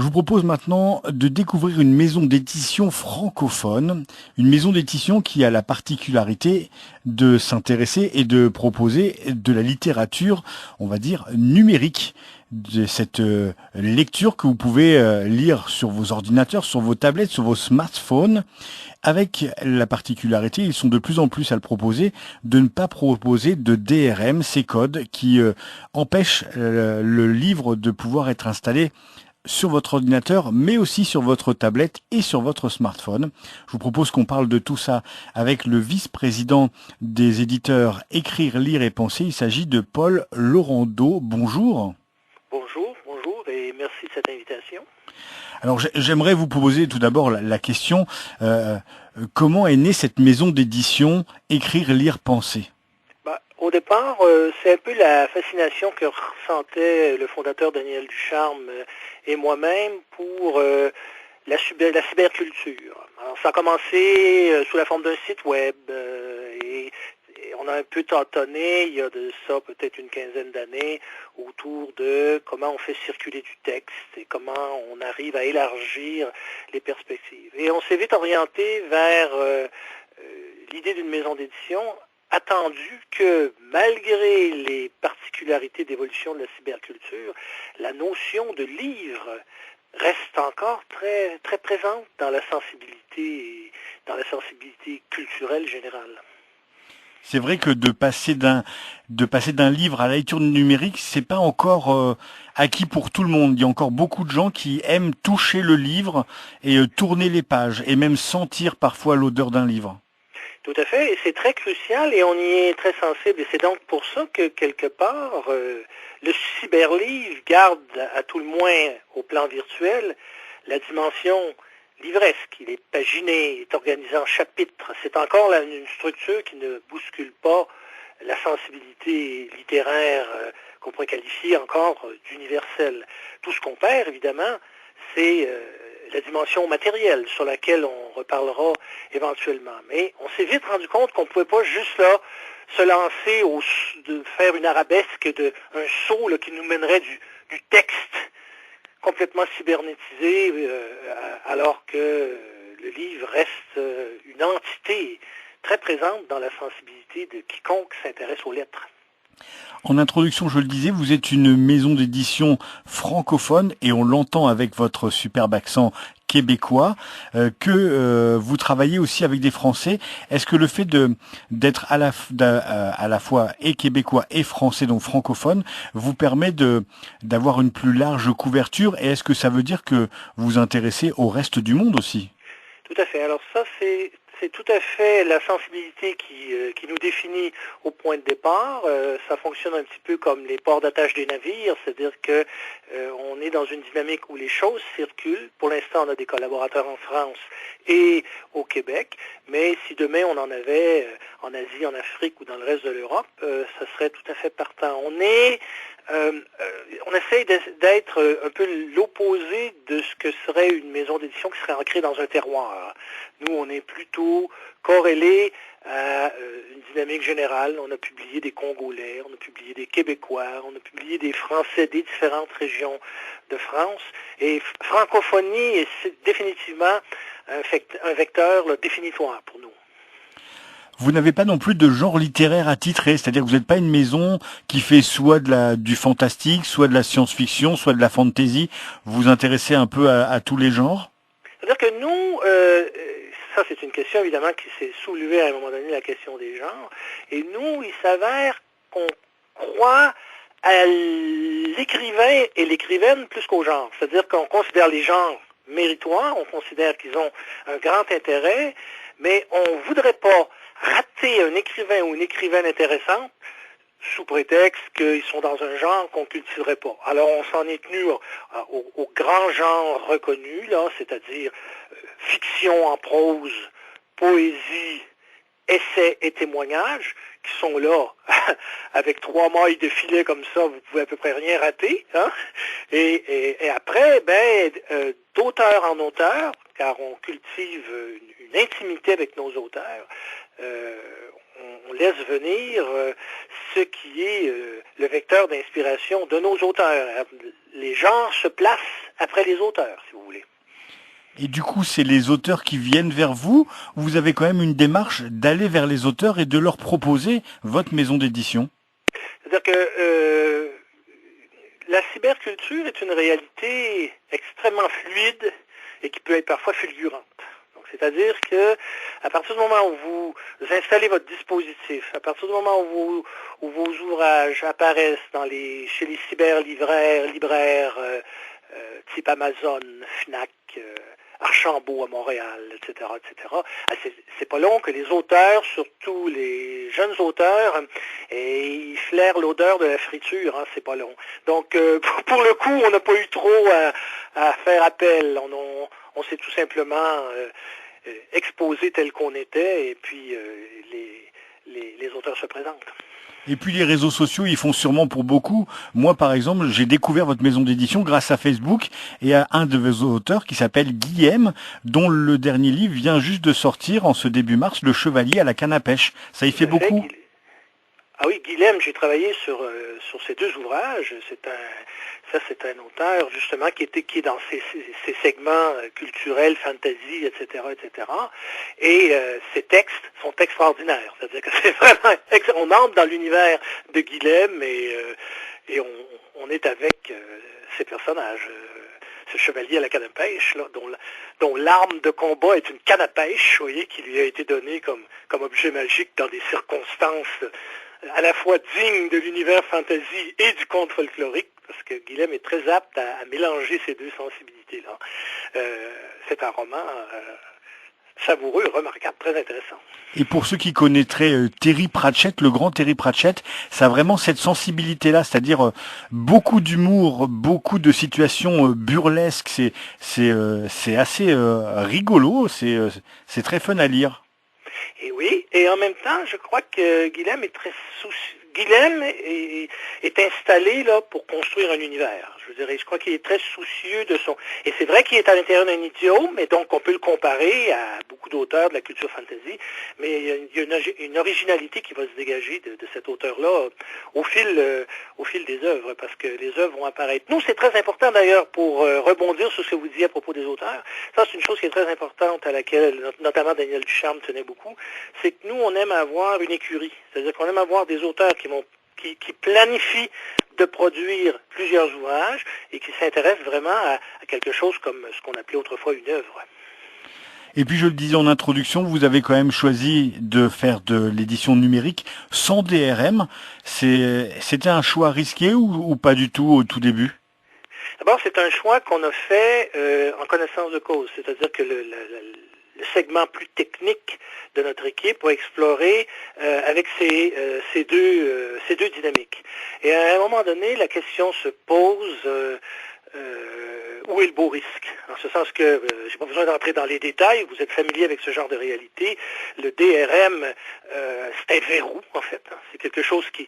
Je vous propose maintenant de découvrir une maison d'édition francophone, une maison d'édition qui a la particularité de s'intéresser et de proposer de la littérature, on va dire, numérique, de cette lecture que vous pouvez lire sur vos ordinateurs, sur vos tablettes, sur vos smartphones, avec la particularité, ils sont de plus en plus à le proposer, de ne pas proposer de DRM, ces codes qui empêchent le livre de pouvoir être installé sur votre ordinateur, mais aussi sur votre tablette et sur votre smartphone. Je vous propose qu'on parle de tout ça avec le vice-président des éditeurs Écrire, Lire et Penser. Il s'agit de Paul Laurendeau. Bonjour. Bonjour, bonjour et merci de cette invitation. Alors j'aimerais vous poser tout d'abord la question, comment est née cette maison d'édition Écrire, Lire, Penser? Au départ, c'est un peu la fascination que ressentait le fondateur Daniel Ducharme et moi-même pour la cyberculture. Alors, ça a commencé sous la forme d'un site web et on a un peu tâtonné il y a de ça peut-être une quinzaine d'années autour de comment on fait circuler du texte et comment on arrive à élargir les perspectives. Et on s'est vite orienté vers l'idée d'une maison d'édition, attendu que malgré les particularités d'évolution de la cyberculture, la notion de livre reste encore très, très présente dans la sensibilité culturelle générale. C'est vrai que de passer d'un livre à la lecture numérique, c'est pas encore acquis pour tout le monde. Il y a encore beaucoup de gens qui aiment toucher le livre et tourner les pages et même sentir parfois l'odeur d'un livre. Tout à fait, et c'est très crucial et on y est très sensible. Et c'est donc pour ça que, quelque part, le cyberlivre garde, à tout le moins au plan virtuel, la dimension livresque. Il est paginé, il est organisé en chapitres. C'est encore une structure qui ne bouscule pas la sensibilité littéraire qu'on pourrait qualifier encore d'universelle. Tout ce qu'on perd, évidemment, c'est la dimension matérielle sur laquelle on reparlera éventuellement. Mais on s'est vite rendu compte qu'on ne pouvait pas juste là se lancer de faire une arabesque, un saut là, qui nous mènerait du texte complètement cybernétisé, alors que le livre reste une entité très présente dans la sensibilité de quiconque s'intéresse aux lettres. En introduction, je le disais, vous êtes une maison d'édition francophone et on l'entend avec votre superbe accent québécois, que vous travaillez aussi avec des Français. Est-ce que le fait d'être à la fois et québécois et français, donc francophone, vous permet d'avoir une plus large couverture, et est-ce que ça veut dire que vous vous intéressez au reste du monde aussi? Tout à fait. Alors ça, c'est tout à fait la sensibilité qui nous définit au point de départ. Ça fonctionne un petit peu comme les ports d'attache des navires, c'est-à-dire que on est dans une dynamique où les choses circulent. Pour l'instant, on a des collaborateurs en France et au Québec, mais si demain on en avait en Asie, en Afrique ou dans le reste de l'Europe, ça serait tout à fait partant. On essaye d'être un peu l'opposé de ce que serait une maison d'édition qui serait ancrée dans un terroir. Nous, on est plutôt corrélé à une dynamique générale. On a publié des Congolais, on a publié des Québécois, on a publié des Français des différentes régions de France. Et francophonie est définitivement un vecteur là, définitoire pour nous. Vous n'avez pas non plus de genre littéraire attitré, c'est-à-dire que vous n'êtes pas une maison qui fait soit du fantastique, soit de la science-fiction, soit de la fantasy. Vous vous intéressez un peu à tous les genres? C'est-à-dire que nous, ça c'est une question évidemment qui s'est soulevée à un moment donné, la question des genres, et nous, il s'avère qu'on croit à l'écrivain et l'écrivaine plus qu'au genre. C'est-à-dire qu'on considère les genres méritoires, on considère qu'ils ont un grand intérêt, mais on ne voudrait pas rater un écrivain ou une écrivaine intéressante sous prétexte qu'ils sont dans un genre qu'on ne cultiverait pas. Alors on s'en est tenu au grand genre reconnu, là, c'est-à-dire fiction en prose, poésie, essais et témoignages, qui sont là, avec 3 mailles de filet comme ça, vous pouvez à peu près rien rater. Hein? Et après, d'auteur en auteur, car on cultive une intimité avec nos auteurs, on laisse venir ce qui est le vecteur d'inspiration de nos auteurs. Les genres se placent après les auteurs, si vous voulez. Et du coup, c'est les auteurs qui viennent vers vous. Vous avez quand même une démarche d'aller vers les auteurs et de leur proposer votre maison d'édition. C'est-à-dire que la cyberculture est une réalité extrêmement fluide et qui peut être parfois fulgurante. Donc, c'est-à-dire que à partir du moment où vous installez votre dispositif, à partir du moment où vos ouvrages apparaissent chez les libraires type Amazon, Fnac, Archambault à Montréal, etc., c'est pas long que les auteurs, surtout les jeunes auteurs, ils flairent l'odeur de la friture, hein, c'est pas long. Donc, pour le coup, on n'a pas eu trop à faire appel. On s'est tout simplement exposé tel qu'on était, et puis les auteurs se présentent. Et puis les réseaux sociaux, ils font sûrement pour beaucoup. Moi, par exemple, j'ai découvert votre maison d'édition grâce à Facebook et à un de vos auteurs qui s'appelle Guillaume, dont le dernier livre vient juste de sortir en ce début mars, Le Chevalier à la canne à pêche. Ça y fait beaucoup. Ah oui, Guillaume, j'ai travaillé sur ces deux ouvrages. C'est un auteur justement qui est dans ces segments culturels, fantasy, etc. Et ses textes sont extraordinaires. C'est-à-dire que c'est vraiment on entre dans l'univers de Guillaume et on est avec ces personnages. Ce chevalier à la canne à pêche, là, dont l'arme de combat est une canne à pêche, vous voyez, qui lui a été donnée comme objet magique dans des circonstances à la fois dignes de l'univers fantasy et du conte folklorique, parce que Guillaume est très apte à mélanger ces deux sensibilités-là. C'est un roman savoureux, remarquable, très intéressant. Et pour ceux qui connaîtraient Terry Pratchett, le grand Terry Pratchett, ça a vraiment cette sensibilité-là, c'est-à-dire beaucoup d'humour, beaucoup de situations burlesques, c'est assez rigolo, c'est très fun à lire. Et oui, et en même temps, je crois que Guillaume est très soucieux. Guillaume est installé là pour construire un univers. Je dirais, je crois qu'il est très soucieux de son... Et c'est vrai qu'il est à l'intérieur d'un idiome, et donc on peut le comparer à beaucoup d'auteurs de la culture fantasy, mais il y a une originalité qui va se dégager de cet auteur-là au fil des œuvres, parce que les œuvres vont apparaître. Nous, c'est très important d'ailleurs pour rebondir sur ce que vous disiez à propos des auteurs. Ça, c'est une chose qui est très importante à laquelle notamment Daniel Ducharme tenait beaucoup, c'est que nous, on aime avoir une écurie. C'est-à-dire qu'on aime avoir des auteurs qui planifient de produire plusieurs ouvrages et qui s'intéressent vraiment à quelque chose comme ce qu'on appelait autrefois une œuvre. Et puis je le disais en introduction, vous avez quand même choisi de faire de l'édition numérique sans DRM. C'était un choix risqué ou pas du tout au tout début? D'abord, c'est un choix qu'on a fait en connaissance de cause, c'est-à-dire que le segment plus technique de notre équipe va explorer avec ces deux dynamiques. Et à un moment donné, la question se pose où est le beau risque? En ce sens que, j'ai pas besoin d'entrer dans les détails, vous êtes familier avec ce genre de réalité. Le DRM, c'est un verrou, en fait. C'est quelque chose qui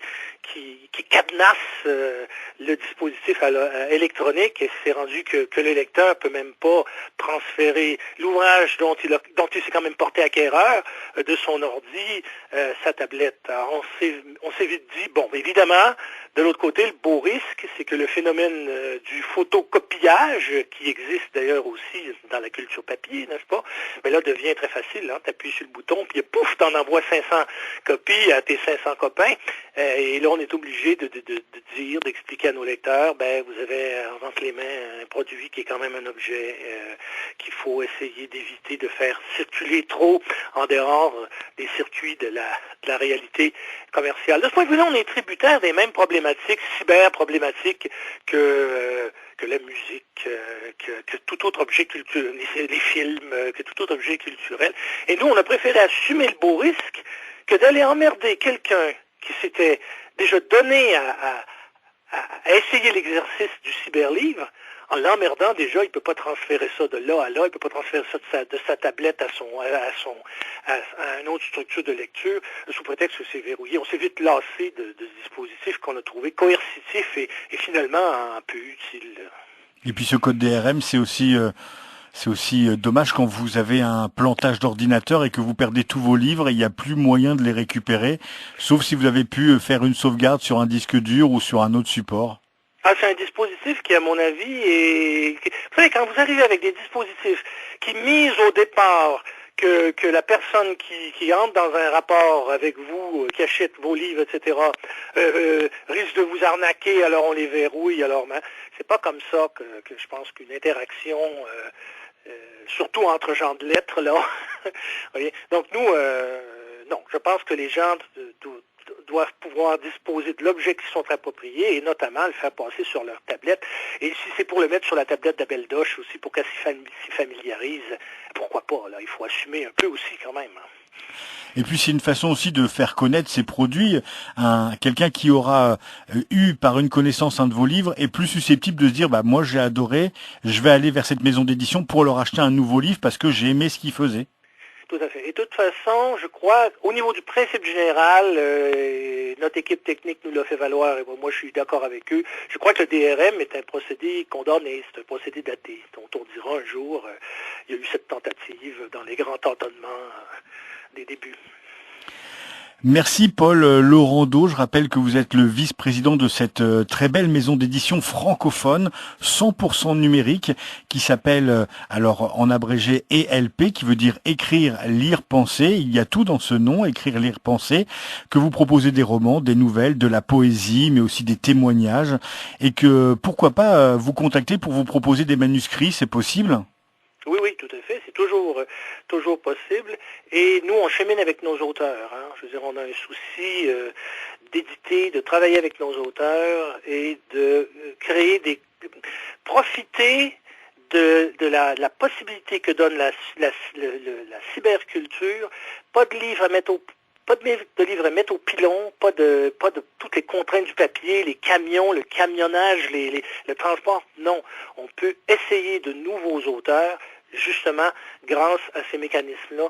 cadenasse le dispositif électronique et c'est rendu que le lecteur peut même pas transférer l'ouvrage dont il s'est quand même porté acquéreur de son ordi, sa tablette. Alors, on s'est vite dit, bon, évidemment, de l'autre côté, le beau risque, c'est que le phénomène du photocopillage, qui existe d'ailleurs aussi dans la culture papier, n'est-ce pas? Mais là, devient très facile. Hein? Tu appuies sur le bouton, puis pouf, t'en envoies 500 copies à tes 500 copains. Et là, on est obligé d'expliquer à nos lecteurs, vous avez entre les mains un produit qui est quand même un objet qu'il faut essayer d'éviter de faire circuler trop en dehors des circuits de la réalité commerciale. De ce point de vue-là, on est tributaire des mêmes problématiques, cyber-problématiques que la musique, que tout autre objet culturel, les films, que tout autre objet culturel. Et nous, on a préféré assumer le beau risque que d'aller emmerder quelqu'un qui s'était déjà donné à essayer l'exercice du cyberlivre. En l'emmerdant déjà, il ne peut pas transférer ça de là à là, il ne peut pas transférer ça de sa tablette à une autre structure de lecture, sous prétexte que c'est verrouillé. On s'est vite lassé de dispositifs qu'on a trouvé coercitifs et finalement un peu utiles. Et puis ce code DRM, c'est aussi C'est aussi dommage quand vous avez un plantage d'ordinateur et que vous perdez tous vos livres et il n'y a plus moyen de les récupérer, sauf si vous avez pu faire une sauvegarde sur un disque dur ou sur un autre support. Ah, c'est un dispositif qui, à mon avis, est... Vous savez, quand vous arrivez avec des dispositifs qui misent au départ que la personne qui entre dans un rapport avec vous, qui achète vos livres, etc., risque de vous arnaquer, alors on les verrouille, alors c'est pas comme ça que je pense qu'une interaction, surtout entre gens de lettres, là, voyez? Donc nous, non, je pense que les gens doivent pouvoir disposer de l'objet qui sont appropriés et notamment le faire passer sur leur tablette. Et si c'est pour le mettre sur la tablette d'Abeldoche aussi pour qu'elle s'y familiarise, pourquoi pas, là, il faut assumer un peu aussi quand même. Et puis c'est une façon aussi de faire connaître ces produits. Quelqu'un qui aura eu par une connaissance un de vos livres est plus susceptible de se dire bah moi j'ai adoré, je vais aller vers cette maison d'édition pour leur acheter un nouveau livre parce que j'ai aimé ce qu'ils faisaient. Tout à fait. Et de toute façon, je crois, au niveau du principe général, notre équipe technique nous l'a fait valoir, et moi je suis d'accord avec eux. Je crois que le DRM est un procédé condamné, c'est un procédé daté, dont on dira un jour, il y a eu cette tentative dans les grands tâtonnements des débuts. Merci Paul Laurendeau. Je rappelle que vous êtes le vice-président de cette très belle maison d'édition francophone 100% numérique qui s'appelle alors en abrégé ELP qui veut dire écrire, lire, penser. Il y a tout dans ce nom, écrire, lire, penser, que vous proposez des romans, des nouvelles, de la poésie, mais aussi des témoignages et que pourquoi pas vous contacter pour vous proposer des manuscrits, c'est possible ? Oui, oui, tout à fait. C'est toujours possible. Et nous, on chemine avec nos auteurs. Hein. Je veux dire, on a un souci d'éditer, de travailler avec nos auteurs et de créer profiter de la possibilité que donne la cyberculture. Pas de livres à mettre au pilon, pas de toutes les contraintes du papier, les camions, le camionnage, le transport. Non, on peut essayer de nouveaux auteurs, justement grâce à ces mécanismes-là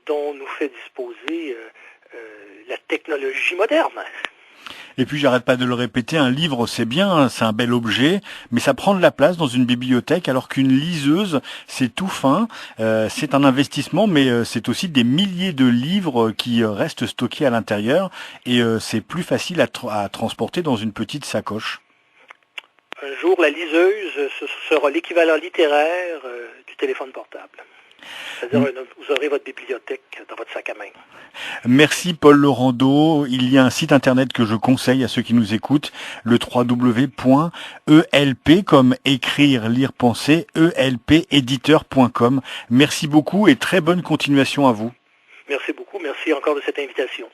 dont nous fait disposer la technologie moderne. Et puis j'arrête pas de le répéter, un livre c'est bien, c'est un bel objet, mais ça prend de la place dans une bibliothèque alors qu'une liseuse c'est tout fin, c'est un investissement mais c'est aussi des milliers de livres qui restent stockés à l'intérieur et c'est plus facile à transporter dans une petite sacoche. Un jour la liseuse ce sera l'équivalent littéraire du téléphone portable. C'est-à-dire vous aurez votre bibliothèque dans votre sac à main. Merci Paul Laurendeau. Il y a un site internet que je conseille à ceux qui nous écoutent, le www.elp comme écrire, lire, penser, elpéditeur.com. Merci beaucoup et très bonne continuation à vous. Merci beaucoup. Merci encore de cette invitation.